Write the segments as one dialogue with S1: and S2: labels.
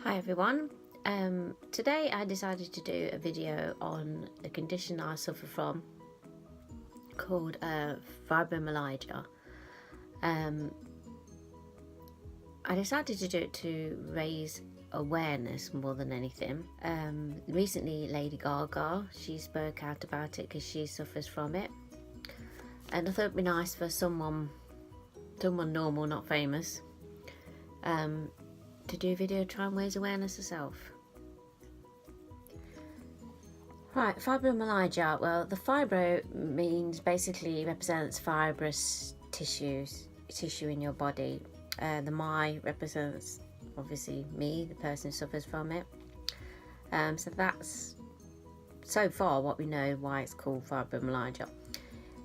S1: Hi everyone. Today I decided to do a video on a condition I suffer from called fibromyalgia. I decided to do it to raise awareness more than anything. Recently Lady Gaga, she spoke out about it because she suffers from it, and I thought it'd be nice for someone normal, not famous, to do a video try and raise awareness herself. Right, fibromyalgia. Well, the fibro means basically represents fibrous tissue in your body. The my represents obviously me, the person who suffers from it. So that's so far what we know why it's called fibromyalgia.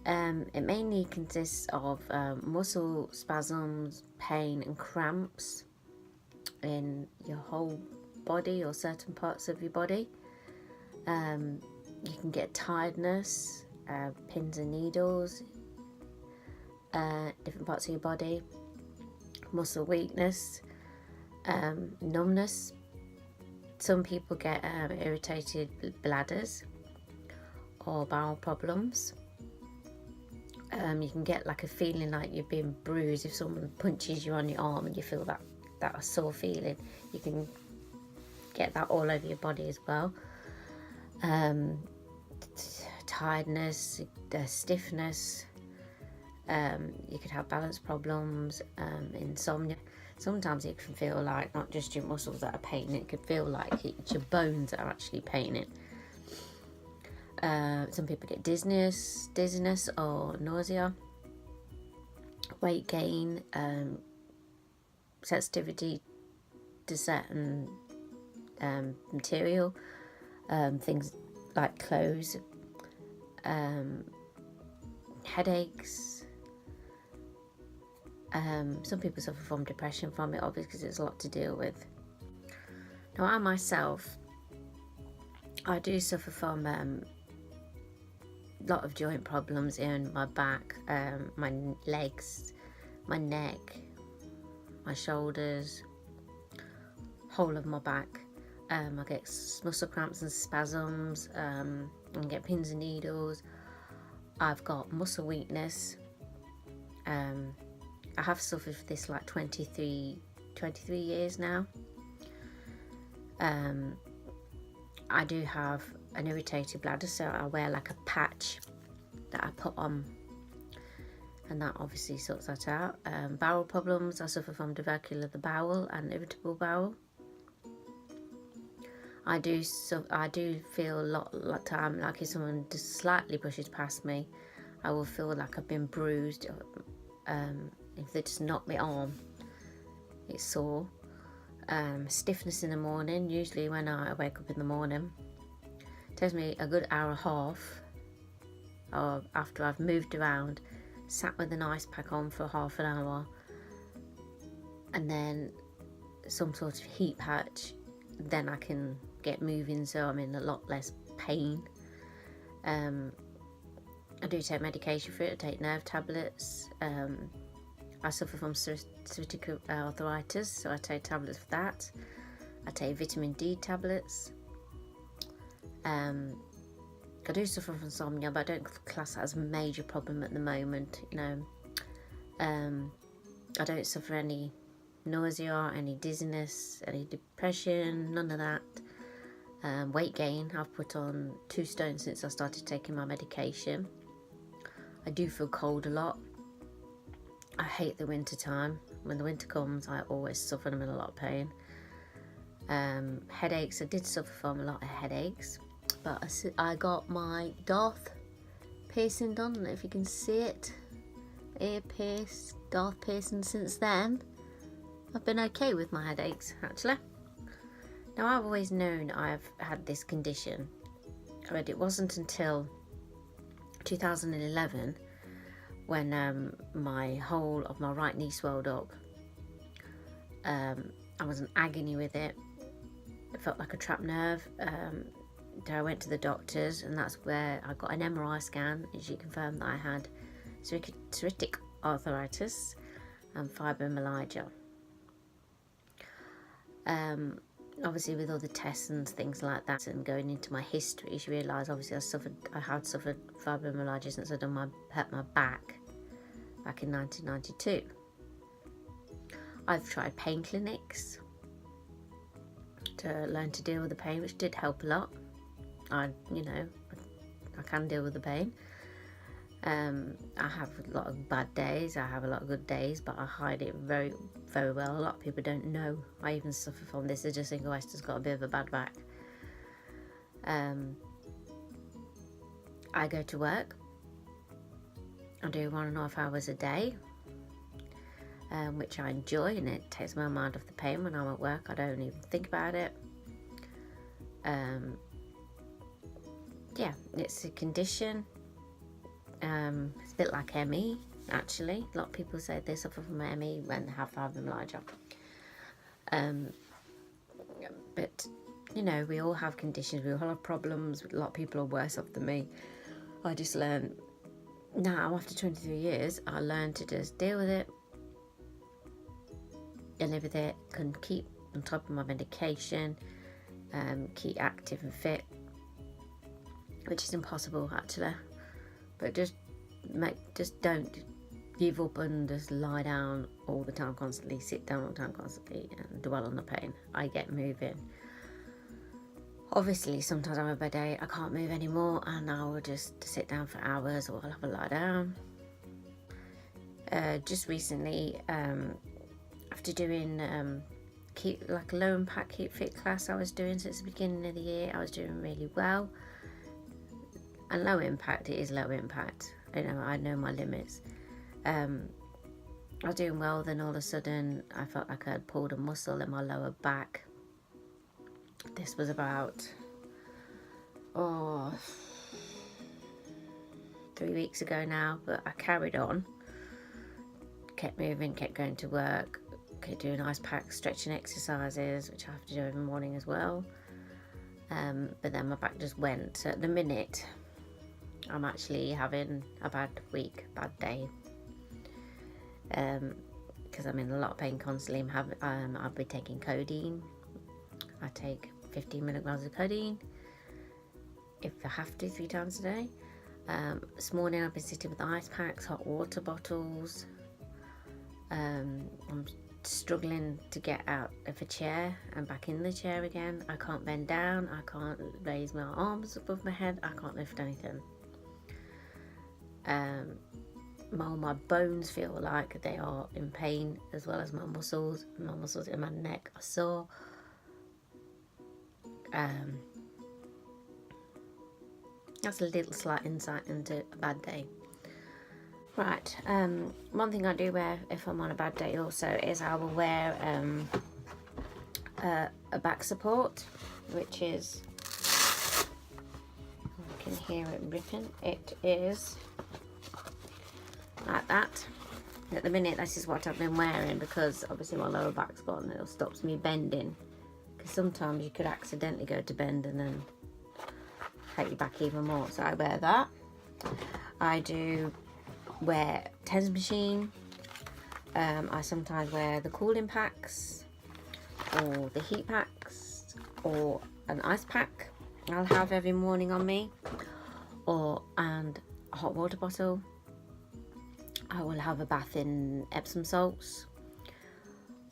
S1: It mainly consists of muscle spasms, pain and cramps in your whole body or certain parts of your body. You can get tiredness, pins and needles, different parts of your body, muscle weakness, numbness. Some people get irritated bladders or bowel problems. You can get like a feeling like you're being bruised if someone punches you on your arm and you feel that sore feeling. You can get that all over your body as well. Tiredness, stiffness, you could have balance problems, insomnia. Sometimes it can feel like not just your muscles that are paining, it could feel like it's your bones that are actually paining. Some people get dizziness or nausea, weight gain, sensitivity to certain material, things like clothes, headaches. Some people suffer from depression from it, obviously, because it's a lot to deal with. Now, I myself, I do suffer from a lot of joint problems in my back, my legs, my neck, my shoulders, whole of my back. I get muscle cramps and spasms, I get pins and needles. I've got muscle weakness. I have suffered for this like 23 years now. I do have an irritated bladder, so I wear like a patch that I put on, and that obviously sorts that out. Bowel problems, I suffer from diverticular the bowel and irritable bowel. I do feel a lot of time like if someone just slightly pushes past me, I will feel like I've been bruised. If they just knock my arm, it's sore. Stiffness in the morning, usually when I wake up in the morning. It takes me a good hour and a half after I've moved around, sat with an ice pack on for half an hour, and then some sort of heat patch, then I can get moving, so I'm in a lot less pain. I do take medication for it. I take nerve tablets. I suffer from psoriatic arthritis, so I take tablets for that. I take vitamin D tablets. I do suffer from insomnia, but I don't class that as a major problem at the moment. I don't suffer any nausea, any dizziness, any depression, none of that. Weight gain, I've put on 2 stone since I started taking my medication. I do feel cold a lot. I hate the winter time. When the winter comes, I always suffer and I'm in a lot of pain. Headaches, I did suffer from a lot of headaches, but I got my Darth piercing done. I don't know if you can see it. Ear pierced, Darth piercing. Since then, I've been okay with my headaches, actually. Now, I've always known I've had this condition, but it wasn't until 2011 when my whole of my right knee swelled up. I was in agony with it. It felt like a trapped nerve. I went to the doctors, and that's where I got an MRI scan, and she confirmed that I had psoriatic arthritis and fibromyalgia. obviously with all the tests and things like that and going into my history, she realised obviously I had suffered fibromyalgia since I'd hurt my back in 1992. I've tried pain clinics to learn to deal with the pain, which did help a lot. I can deal with the pain. I have a lot of bad days, I have a lot of good days, but I hide it very, very well. A lot of people don't know I even suffer from this. They just think, oh, Esther's got a bit of a bad back. I go to work. I do 1.5 hours a day, which I enjoy, and it takes my mind off the pain. When I'm at work, I don't even think about it. Yeah, it's a condition. It's a bit like ME, actually. A lot of people say they suffer from ME when they have fibromyalgia. But, we all have conditions, we all have problems. A lot of people are worse off than me. I just learned now, after 23 years, I learned to just deal with it and live with it, can keep on top of my medication, keep active and fit, which is impossible, actually. But just don't give up and just lie down all the time constantly, sit down all the time constantly and dwell on the pain. I get moving. Obviously, sometimes I have a bad day, I can't move anymore, and I will just sit down for hours, or I'll have a lie down. Just recently, after doing a low impact keep fit class I was doing since the beginning of the year, I was doing really well. And low impact, it is low impact. I know my limits. I was doing well, then all of a sudden I felt like I had pulled a muscle in my lower back. This was about 3 weeks ago now, but I carried on, kept moving, kept going to work, kept doing ice pack stretching exercises, which I have to do every morning as well. But then my back just went. So at the minute, I'm actually having a bad day, because I'm in a lot of pain constantly. I'll be taking codeine. I take 15 milligrams of codeine if I have to, 3 times a day. This morning I've been sitting with ice packs, hot water bottles. I'm struggling to get out of a chair and back in the chair again. I can't bend down, I can't raise my arms above my head, I can't lift anything. My bones feel like they are in pain, as well as my muscles in my neck are sore. That's a little slight insight into a bad day. Right, one thing I do wear if I'm on a bad day also is I will wear a back support, which is, I can hear it ripping. It is like that. At the minute, this is what I've been wearing, because obviously my lower back's gone and it stops me bending, because sometimes you could accidentally go to bend and then hurt your back even more. So I wear that. I do wear tennis machine. I sometimes wear the cooling packs or the heat packs or an ice pack I'll have every morning on me, and a hot water bottle. I will have a bath in Epsom salts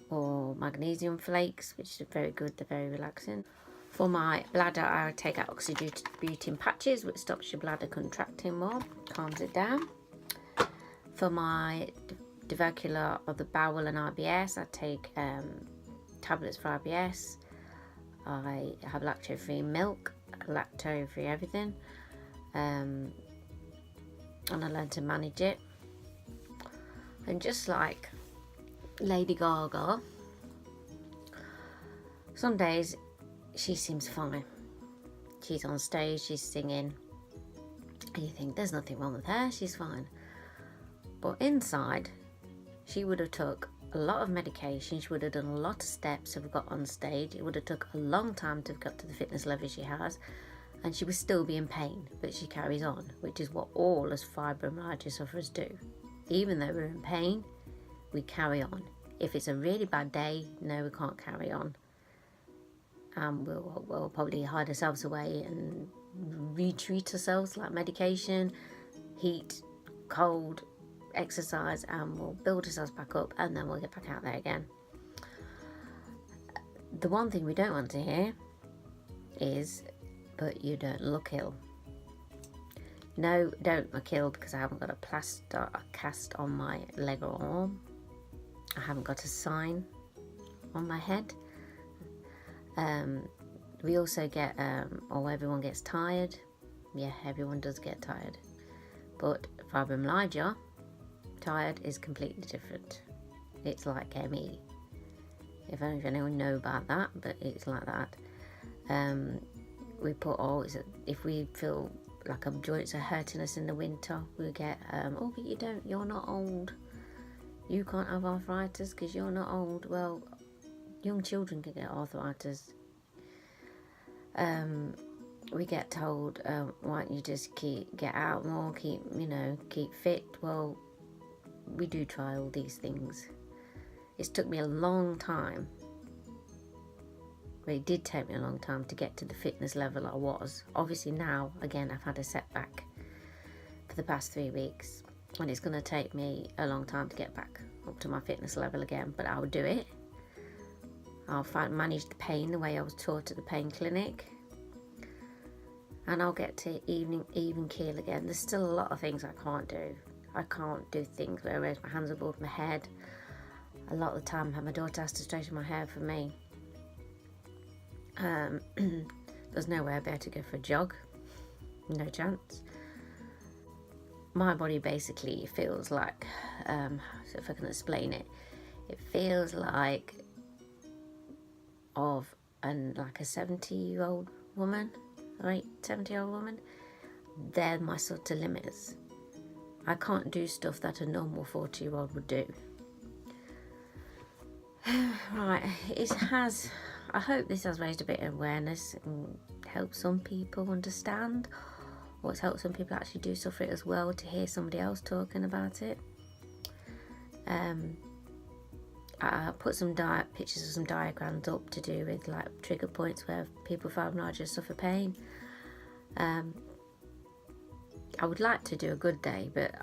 S1: or magnesium flakes, which are very good, they're very relaxing. For my bladder, I take out oxybutynin patches, which stops your bladder contracting more, calms it down. For my diverticular of the bowel and IBS, I take tablets for IBS. I have lactose-free milk, lactose-free everything, and I learn to manage it. And just like Lady Gaga, some days she seems fine. She's on stage, she's singing, and you think there's nothing wrong with her, she's fine. But inside, she would have took a lot of medication, she would have done a lot of steps to have got on stage, it would have took a long time to have got to the fitness level she has, and she would still be in pain, but she carries on, which is what all us fibromyalgia sufferers do. Even though we're in pain, we carry on. If it's a really bad day, no, we can't carry on. we'll probably hide ourselves away and retreat ourselves, like medication, heat, cold, exercise, and we'll build ourselves back up, and then we'll get back out there again. The one thing we don't want to hear is, but you don't look ill. No, don't look ill because I haven't got a cast on my leg or arm. I haven't got a sign on my head. We also get, everyone gets tired. Yeah, everyone does get tired. But fibromyalgia, tired is completely different. It's like ME. If anyone know about that, but it's like that. We put if we feel like our joints are hurting us in the winter, we get, oh, but you're not old. You can't have arthritis because you're not old. Well, young children can get arthritis. We get told, why don't you just get out more, keep fit. Well, we do try all these things. It's took me a long time. But it did take me a long time to get to the fitness level I was. Obviously now, again, I've had a setback for the past 3 weeks. And it's going to take me a long time to get back up to my fitness level again. But I'll do it. I'll manage the pain the way I was taught at the pain clinic. And I'll get to even keel again. There's still a lot of things I can't do. I can't do things where I raise my hands above my head. A lot of the time, my daughter has to straighten my hair for me. There's no way I'd be able to go for a jog. No chance. My body basically feels like, so if I can explain it, it feels like like a 70-year-old woman, right? 70-year-old woman. They're my sort of limits. I can't do stuff that a normal 40-year-old would do. Right, I hope this has raised a bit of awareness and helped some people understand, or it's helped some people actually do suffer it as well, to hear somebody else talking about it. I put some pictures of some diagrams up to do with like trigger points where people with fibromyalgia suffer pain. I would like to do a good day, but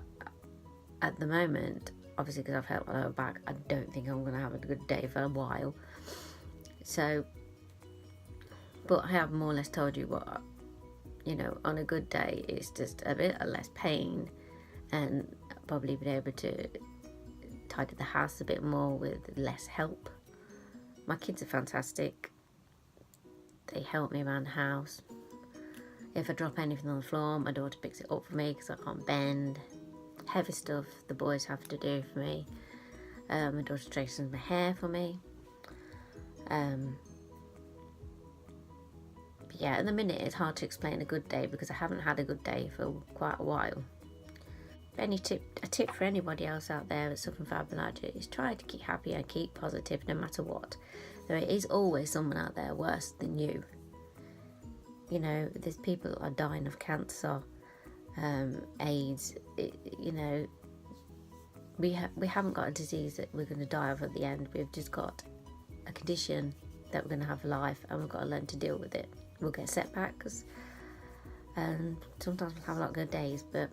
S1: at the moment, obviously because I've hurt my lower back, I don't think I'm going to have a good day for a while. So, but I have more or less told you what, on a good day, it's just a bit less pain, and probably be able to tidy the house a bit more with less help. My kids are fantastic. They help me around the house. If I drop anything on the floor, my daughter picks it up for me because I can't bend. Heavy stuff the boys have to do for me. My daughter straightens my hair for me. But yeah, at the minute it's hard to explain a good day because I haven't had a good day for quite a while. A tip for anybody else out there that's suffering from fibromyalgia is try to keep happy and keep positive no matter what. There is always someone out there worse than you. There's people that are dying of cancer, AIDS. We haven't got a disease that we're going to die of at the end. We've just got a condition that we're going to have life, and we've got to learn to deal with it. We'll get setbacks, and sometimes we'll have a lot of good days, but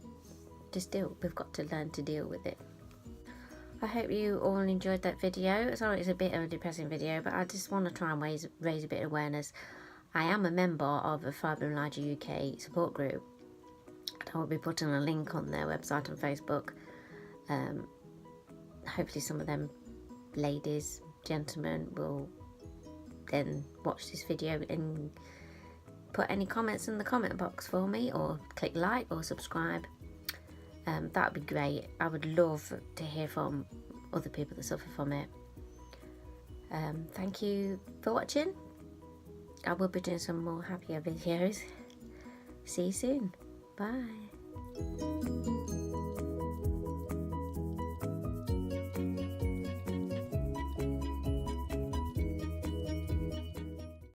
S1: we've got to learn to deal with it. I hope you all enjoyed that video. Sorry it's a bit of a depressing video, but I just want to try and raise a bit of awareness. I am a member of a Fibromyalgia UK support group, and I will be putting a link on their website on Facebook. Hopefully some of them ladies, gentlemen will then watch this video and put any comments in the comment box for me, or click like or subscribe. That would be great. I would love to hear from other people that suffer from it. Thank you for watching. I will be doing some more happier videos. See you soon. Bye.